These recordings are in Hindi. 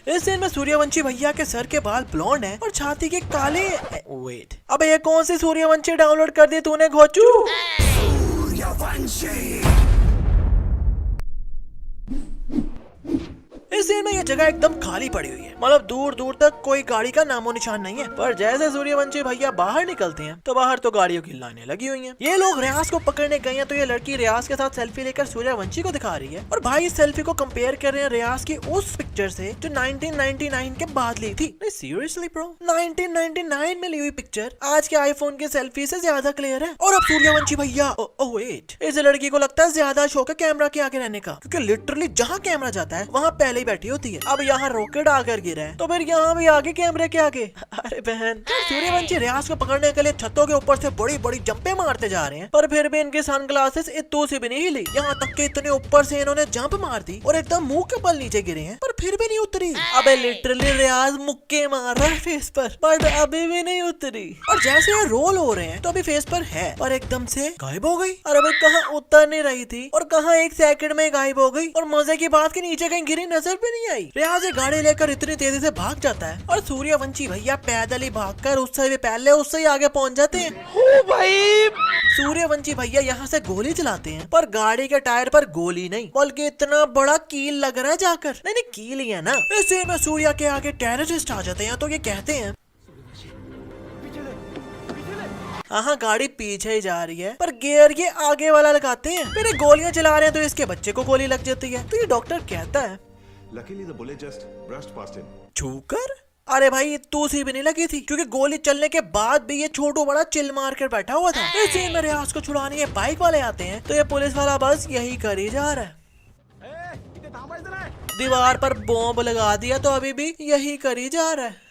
इस सीन में सूर्यवंशी भैया के सर के बाल ब्लॉन्ड हैं और छाती के काले। वेट, अबे ये कौन सी सूर्यवंशी डाउनलोड कर दी तूने घोचू? इस सीन में ये जगह एकदम खाली पड़ी हुई है, मतलब दूर दूर तक कोई गाड़ी का नामो निशान नहीं है। पर जैसे सूर्यवंशी भैया बाहर निकलते हैं तो बाहर तो गाड़ियों की लाइनें लगी हुई हैं। ये लोग रियाज को पकड़ने गए हैं तो ये लड़की रियाज के साथ सेल्फी लेकर सूर्यवंशी को दिखा रही है और भाई इस सेल्फी को कंपेयर कर रहे हैं रियाज की उस पिक्चर से जो 1999 के बाद ली थी। सीरियसली ब्रो, 1999 में ली हुई पिक्चर आज के आईफोन की सेल्फी से ज्यादा क्लियर है। और अब सूर्यवंशी भैया वेट, इस लड़की को लगता है ज्यादा शौक है कैमरा के आगे रहने का, क्योंकि लिटरली जहाँ कैमरा जाता है वहाँ पहले ही बैठी होती है। अब यहाँ रॉकेट आकर गिरा है तो फिर यहाँ भी आगे कैमरे के आगे। अरे बहन, सूर्यवंशी रियाज को पकड़ने के लिए छतों के ऊपर से बड़ी बड़ी जंपे मारते जा रहे हैं, पर फिर भी इनके सनग्लासेस इतू से भी नहीं हिली। यहाँ तक के इतने ऊपर से इन्होंने जंप मार दी और एकदम मुंह के बल नीचे गिरे हैं, पर फिर भी नहीं उतरी। अबे लिटरली रियाज मुक्के मार रहा है फेस पर, बट अभी भी नहीं उतरी। और जैसे ये रोल हो रहे हैं तो अभी फेस पर है, पर एकदम से गायब हो गई। अरे भाई कहाँ उतर नहीं रही थी और कहाँ एक सेकंड में गायब हो गई। और मजे की बात की नीचे कहीं गिरी नजर भी नहीं आई। रियाज गाड़ी लेकर इतनी तेजी से भाग जाता है और सूर्यवंशी भैया पैदल ही भागकर उससे भी पहले उससे ही आगे पहुंच जाते हैं। ओ भाई, सूर्यवंशी भैया यहाँ से गोली चलाते हैं, पर गाड़ी के टायर पर गोली नहीं बल्कि इतना बड़ा कील लग रहा है जाकर। नहीं कील ही है ना। इसी में सूर्या के आगे टेररिस्ट आ जाते हैं तो ये कहते हैं हाँ गाड़ी पीछे ही जा रही है, पर गियर ये आगे वाला लगाते हैं। फिर गोलियां चला रहे हैं तो इसके बच्चे को गोली लग जाती है। तो ये डॉक्टर कहता है Luckily, the bullet just brushed past him. छूकर? अरे भाई तू सी भी नहीं लगी थी, क्योंकि गोली चलने के बाद भी ये छोटू बड़ा चिल मार कर बैठा हुआ था। इस सीन में रियाज को छुड़ाने ये बाइक वाले आते हैं तो ये पुलिस वाला बस यही कर ही जा रहा है। दीवार पर बॉम्ब लगा दिया तो अभी भी यही कर ही जा रहा है।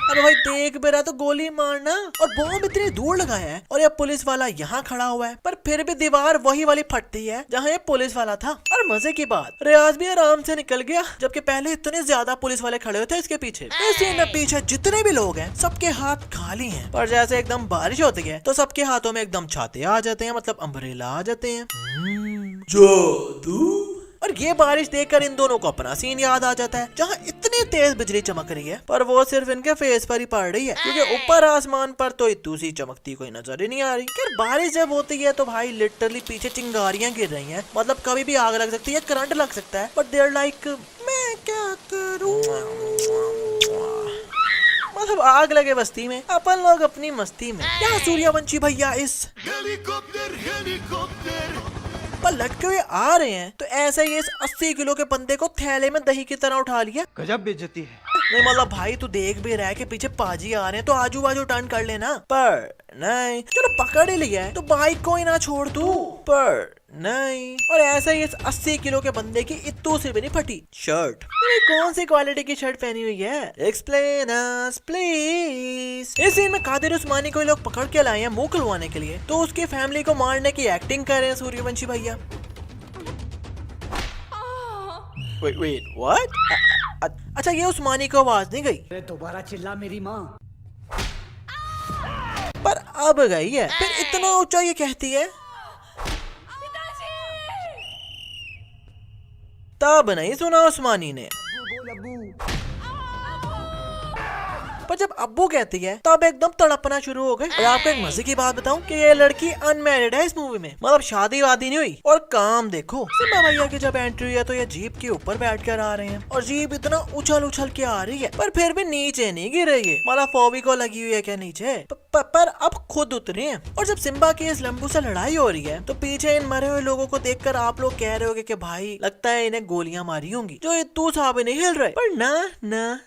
अरे भाई देख भी रहा तो गोली मारना। और बॉम्ब इतनी दूर लगाया है और ये पुलिस वाला यहाँ खड़ा हुआ है, पर फिर भी दीवार वही वाली फटती है जहाँ ये पुलिस वाला था। और मजे की बात, रियाज भी आराम से निकल गया, जबकि पहले इतने ज्यादा पुलिस वाले खड़े हुए थे इसके पीछे। इसी में पीछे जितने भी लोग हैं सबके हाथ खाली हैं, पर जैसे एकदम बारिश होती है तो सबके हाथों में एकदम छाते आ जाते हैं, मतलब अम्ब्रेला आ जाते हैं। जादू। और ये बारिश देखकर इन दोनों को अपना सीन याद आ जाता है, जहाँ इतनी तेज बिजली चमक रही है, पर वो सिर्फ इनके फेस पर ही पड़ रही है, क्योंकि ऊपर आसमान पर तो इतनी सी चमकती कोई नजर ही नहीं आ रही। फिर बारिश जब होती है तो भाई लिटरली पीछे चिंगारियां गिर रही हैं, मतलब कभी भी आग लग सकती है, करंट लग सकता है, बट देयर लाइक मैं क्या करूं। मतलब आग लगे बस्ती में, अपन लोग अपनी मस्ती में। यहाँ सूर्यवंशी भैया इस पर लटके हुए आ रहे हैं तो ऐसे ही इस 80 किलो के बंदे को थैले में दही की तरह उठा लिया। गजब बेइज्जती है। नहीं मतलब भाई तू देख भी रहा है कि पीछे पाजी आ रहे हैं तो आजू बाजू टर्न कर लेना, पर नहीं। चलो पकड़ ही लिया है तो बाइक को ही ना छोड़ तू, पर नहीं। और ऐसे ही इस 80 किलो के बंदे की इतू से भी नहीं फटी शर्ट। कौन सी क्वालिटी की शर्ट पहनी हुई है? Explain us please. इस सीन में कादिर उस्मानी को लोग पकड़ के लाए हैं मुंह खुलवाने के लिए, तो उसकी फैमिली को मारने की एक्टिंग कर रहे हैं सूर्यवंशी भैया। Wait what? अच्छा ये उस्मानी को आवाज नहीं गई? दोबारा चिल्ला मेरी माँ। पर अब गई है। फिर इतना ऊंचा ये कहती है, तब नहीं सुना उस्मानी ने। पर जब अब्बू कहती है तब एकदम तड़पना शुरू हो गए। और आपको एक मजे की बात बताऊं कि ये लड़की अनमैरिड है इस मूवी में, मतलब शादी वादी नहीं हुई। और काम देखो, सिम्बा भैया की जब एंट्री है तो ये जीप के ऊपर बैठकर आ रहे हैं और जीप इतना उछल उछल के आ रही है, पर फिर भी नीचे नहीं गिर रही है, मतलब फॉबी को लगी हुई है क्या नीचे, पर अब खुद उतरे हैं। और जब सिम्बा की इस लंबू से लड़ाई हो रही है तो पीछे इन मरे हुए लोगों को देखकर आप लोग कह रहे होगे कि भाई लगता है इन्हें गोलियां मारी होंगी, जो ये तू साहब नहीं हिल रहे। पर ना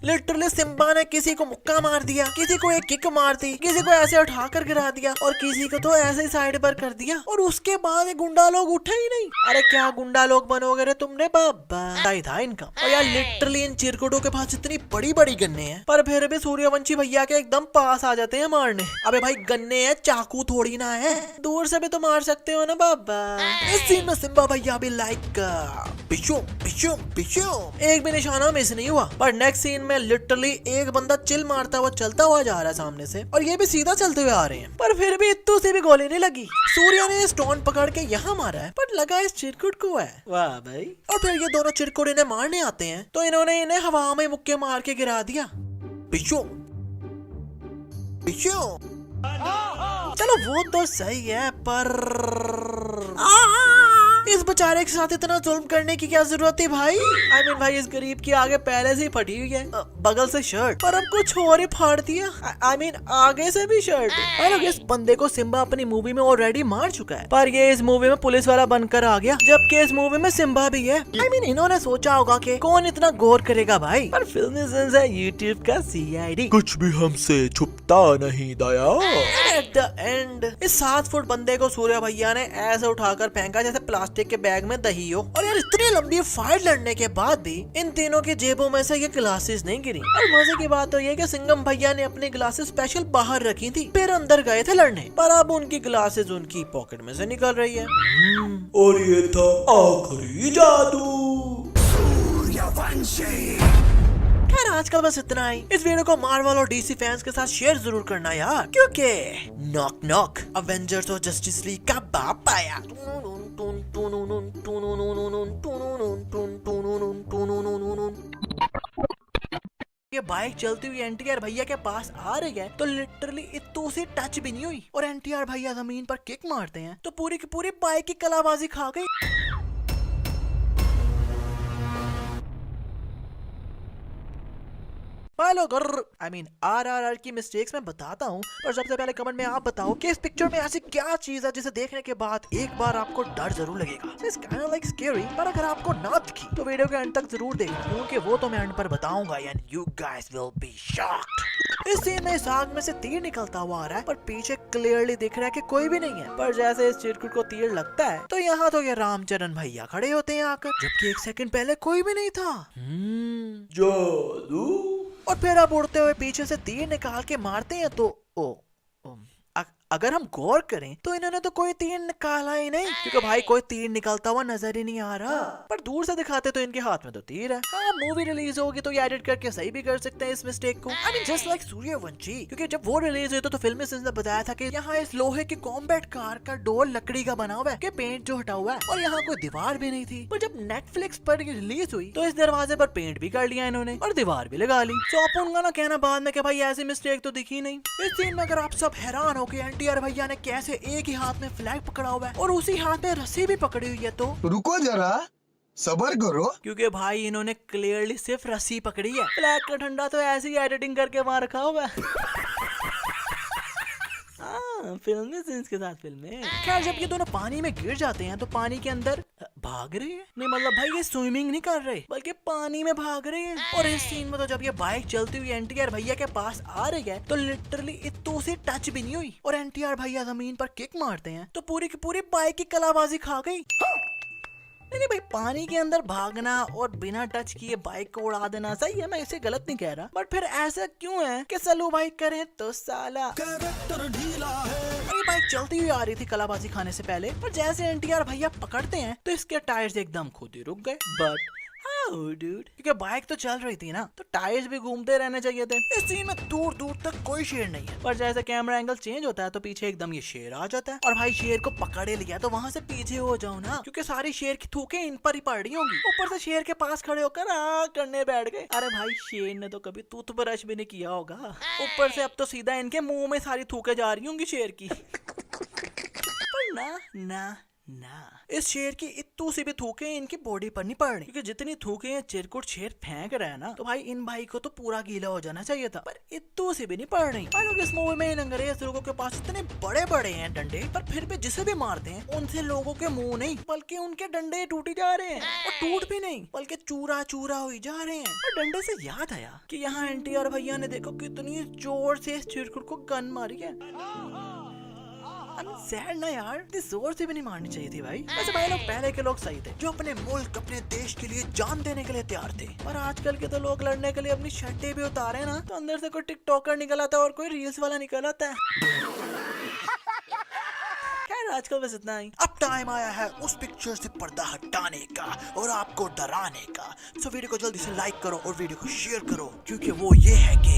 लिटरली सिम्बा ने किसी को मुक्का मार दिया, किसी को एक किक मार दी, किसी को ऐसे उठाकर गिरा दिया और किसी को तो ऐसे ही साइड पर कर दिया। और उसके बाद ये गुंडा लोग उठे ही नहीं। अरे क्या गुंडा लोग बनोगे रे तुमने बाबा, ही था इनका। और यार लिटरली इन चिरकुटों के पास इतनी बड़ी बड़ी गन्ने हैं, पर फिर भी सूर्यवंशी भैया के एकदम पास आ जाते हैं मारने। अबे भाई गन्ने हैं, चाकू थोड़ी ना है, दूर से भी तो मार सकते हो ना बाबा। इस सीन में सिम्बा भैया भी लाइक पिशुम पिशुम पिशुम, एक भी निशाना मिस नहीं हुआ। पर नेक्स्ट सीन में लिटरली एक बंदा चिल मारता हुआ चलता हुआ जा रहा है सामने से, और ये भी सीधा चलते हुए आ रहे हैं, पर फिर भी इत्तू से भी गोली नहीं लगी। सूर्या ने स्टोन पकड़ के यहाँ मारा है, पर लगा इस चिरकुट को है। वाह भाई। और फिर ये दोनों चिरकुट इन्हें मारने आते हैं, तो इन्होंने इन्हें हवा में मुक्के मार के गिरा दिया। पिछो पिछो। चलो वो तो सही है, पर इस बेचारे के साथ इतना जुल्म करने की क्या जरूरत थी भाई? I mean, भाई इस गरीब की आगे पहले से ही फटी हुई है बगल से शर्ट, पर अब कुछ और ही फाड़ दिया। I mean, आगे से भी शर्ट। लोग इस बंदे को सिम्बा अपनी मूवी में ऑलरेडी मार चुका है, पर ये इस मूवी में पुलिस वाला बनकर आ गया, जबकि इस मूवी में सिम्बा भी है। I mean, इन्होंने सोचा होगा कि कौन इतना गौर करेगा भाई, पर फिल्म सेंस है यूट्यूब का CID, कुछ भी हमसे छुपता नहीं दया। एट द एंड इस 7 फुट बंदे को सूर्या भैया ने ऐसे उठाकर फेंका जैसे प्लास्टिक के बैग में दही हो। और यार इतनी लंबी फाइट लड़ने के बाद भी इन तीनों की जेबों में से ये ग्लासेस नहीं गिरी। और मजे की बात तो ये कि सिंघम भैया ने अपनी ग्लासेस स्पेशल बाहर रखी थी, फिर अंदर गए थे लड़ने, पर अब उनकी ग्लासेस उनकी पॉकेट में से निकल रही है। और ये था आखिरी जादू। खैर आजकल बस इतना ही। इस वीडियो को मार्वल और DC फैंस के साथ शेयर जरूर करना यार, क्योंकि नॉक नॉक अवेंजर्स और जस्टिस लीग का बाप आया। ये बाइक चलती हुई NTR भैया के पास आ रही है, तो लिटरली इतू से टच भी नहीं हुई, और NTR भैया जमीन पर किक मारते हैं तो पूरी की पूरी बाइक की कलाबाजी खा गई। हेलो I mean, RRR की मिस्टेक्स मैं बताता हूँ, पर सबसे पहले कमेंट में आप बताओ कि इस पिक्चर में ऐसी क्या चीज है जिसे देखने के बाद एक बार आपको डर जरूर लगेगा। It's kind of like scary, पर अगर आपको ना दिखी तो वीडियो के एंड तक जरूर देखना, क्योंकि वो तो मैं एंड पर बताऊंगा and you guys will be shocked। इस सीन में इस आग में से तीर निकलता हुआ आ रहा है, पर पीछे क्लियरली दिख रहा है कि कोई भी नहीं है, पर जैसे इस चिरकुट को तीर लगता है तो यहाँ तो ये रामचरण भैया खड़े होते हैं आकर, जबकि एक सेकंड पहले कोई भी नहीं था। जादू। और फिर अब उड़ते हुए पीछे से तीर निकाल के मारते हैं तो अगर हम गौर करें तो इन्होंने तो कोई तीर निकाला ही नहीं, क्योंकि भाई कोई तीर निकलता हुआ नजर ही नहीं आ रहा, पर दूर से दिखाते तो इनके हाथ में तो तीर है। हाँ, मूवी रिलीज होगी तो ये एडिट करके सही भी कर सकते हैं इस मिस्टेक को। I mean, just like Suryavanshi, क्योंकि जब वो रिलीज हुई तो फिल्मी सेंस ने बताया था कि यहाँ इस लोहे की कॉम्बैट कार का डोर लकड़ी का बना हुआ है, कि पेंट जो हटा हुआ है, और यहाँ कोई दीवार भी नहीं थी। पर जब नेटफ्लिक्स पर रिलीज हुई तो इस दरवाजे पर पेंट भी कर लिया इन्होंने और दीवार भी लगा ली। तो आप उनका ना कहना बाद में कि भाई ऐसी मिस्टेक तो दिखी नहीं। इस सीन में अगर आप सब हैरान हो कि NTR भैया ने कैसे एक ही हाथ में फ्लैग पकड़ा हुआ है और उसी हाथ में रस्सी भी पकड़ी हुई है, तो रुको जरा सबर करो, क्योंकि भाई इन्होंने क्लियरली सिर्फ रस्सी पकड़ी है, फ्लैग का ठंडा तो ऐसे ही एडिटिंग करके वहां रखा हुआ है। फिल्म सेंस के साथ फिल्में। खैर जब ये दोनों पानी में गिर जाते हैं तो पानी के अंदर भाग रहे हैं, नहीं मतलब भाई ये स्विमिंग नहीं कर रहे बल्कि पानी में भाग रहे हैं। और इस सीन में तो जब ये बाइक चलती हुई NTR भैया के पास आ रही है तो लिटरली इतू से टच भी नहीं हुई, और NTR भैया जमीन पर किक मारते हैं तो पूरी की पूरी बाइक की कलाबाजी खा गई। नहीं भाई, पानी के अंदर भागना और बिना टच किए बाइक को उड़ा देना सही है, मैं इसे गलत नहीं कह रहा, बट फिर ऐसा क्यों है कि सलू भाई करें तो साला ढीला है। बाइक चलती हुई आ रही थी कलाबाजी खाने से पहले, पर जैसे NTR भैया पकड़ते हैं तो इसके टायर्स एकदम खुद ही रुक गए। बट dude, क्योंकि बाइक तो चल रही थी ना, तो टायर्स भी घूमते रहने चाहिए थे। इस सीन में दूर दूर तक कोई शेर नहीं है, पर जैसे कैमरा एंगल चेंज होता है तो पीछे एकदम ये शेर आ जाता है, और भाई शेर को पकड़े लिया तो वहाँ से पीछे हो जाओ ना, क्योंकि सारी शेर की थूके इन पर ही पड़ रही होंगी। ऊपर से शेर के पास खड़े होकर करने बैठ गए। अरे भाई शेर ने तो कभी टूथब्रश भी नहीं किया होगा, ऊपर से अब तो सीधा इनके मुंह में सारी थूके जा रही होंगी शेर की। पर ना इस शेर की इतू सी भी थूके इनकी बॉडी पर नहीं पड़ रही, क्योंकि जितनी थूके ये चिरकुट शेर फेंक रहा है ना, तो भाई इन भाई को तो पूरा गीला हो जाना चाहिए था, पर इतू सी भी नहीं पड़ रही। लोग इस मूवी में इन अंग्रेज लोगों के पास इतने बड़े बड़े हैं डंडे, पर फिर भी जिसे भी मारते हैं उनसे लोगों के मुंह नहीं बल्कि उनके डंडे टूटे जा रहे हैं, और टूट भी नहीं बल्कि चूरा चूरा हुई जा रहे हैं। और डंडे से याद आया कि यहाँ NTR भैया ने देखो कितनी जोर से इस चिरकुट को गन मारी है। सैड ना यार, इतनी जोर से भी नहीं मारनी चाहिए थी भाई। वैसे भाई लोग पहले के लोग सही थे, जो अपने मुल्क अपने देश के लिए जान देने के लिए तैयार थे, और आजकल के तो लोग लड़ने के लिए अपनी शर्टें भी उतारे ना तो अंदर से कोई टिकटॉकर निकल आता है और कोई रील्स वाला निकल आता है। आजकल बस इतना ही। अब टाइम आया है उस पिक्चर से पर्दा हटाने का और आपको डराने का। सो वीडियो को जल्दी से लाइक करो और वीडियो को शेयर करो, क्योंकि वो ये है कि